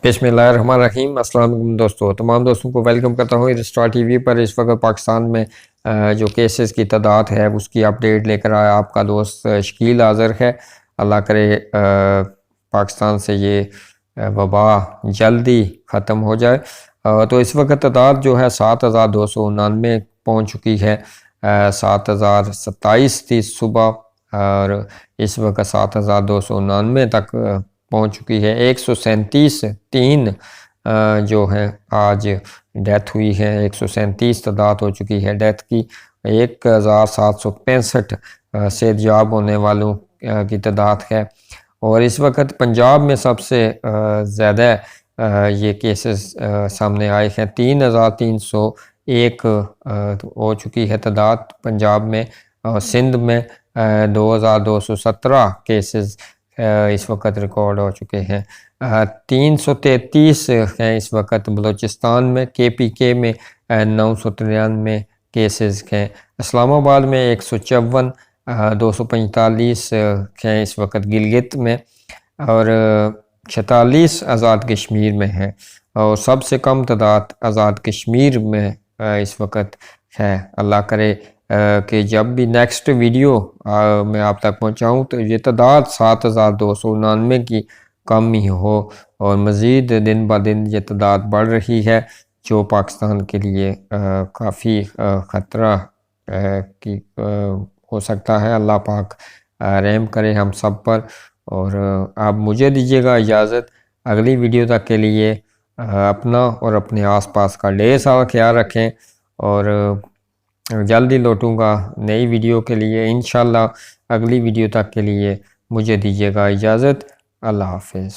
बिस्मिल्लाहिर्रहमानिर्रहीम। अस्सलाम वालेकुम दोस्तों, तमाम दोस्तों को वेलकम करता हूँ स्टार टीवी पर। इस वक्त पाकिस्तान में जो केसेस की तादाद है उसकी अपडेट लेकर आया आपका दोस्त शकील हाज़िर है। अल्लाह करे पाकिस्तान से ये वबा जल्दी ख़त्म हो जाए। तो इस वक्त तादाद जो है 7299 पहुँच चुकी है। 7027 थी सुबह और इस वक्त 7299 तक पहुंच चुकी है। 137 3 जो है आज डेथ हुई है। 137 तादाद हो चुकी है डेथ की। 1765 सेहतयाब होने वालों की तादाद है। और इस वक्त पंजाब में सबसे ज़्यादा ये केसेस सामने आए हैं। 3301 हो चुकी है तादाद पंजाब में। सिंध में 2217 केसेस इस वक्त रिकॉर्ड हो चुके हैं। 333 हैं इस वक्त बलूचिस्तान में। KPK में 993 केसेस हैं। इस्लामाबाद में 154, 245 हैं इस वक्त गिलगित में और 46 आज़ाद कश्मीर में है। और सबसे कम तादाद आज़ाद कश्मीर में इस वक्त है। अल्लाह करे कि जब भी नेक्स्ट वीडियो मैं आप तक पहुंचाऊं तो ये तादाद 7299 की कम ही हो और मज़ीद दिन ब दिन ये तादाद बढ़ रही है, जो पाकिस्तान के लिए काफ़ी ख़तरा की हो सकता है। अल्लाह पाक रहम करे हम सब पर। और आप मुझे दीजिएगा इजाज़त। अगली वीडियो तक के लिए अपना और अपने आसपास का ढेर सारा ख्याल रखें और जल्दी लौटूंगा नई वीडियो के लिए इंशाल्लाह। अगली वीडियो तक के लिए मुझे दीजिएगा इजाज़त। अल्लाह हाफिज़।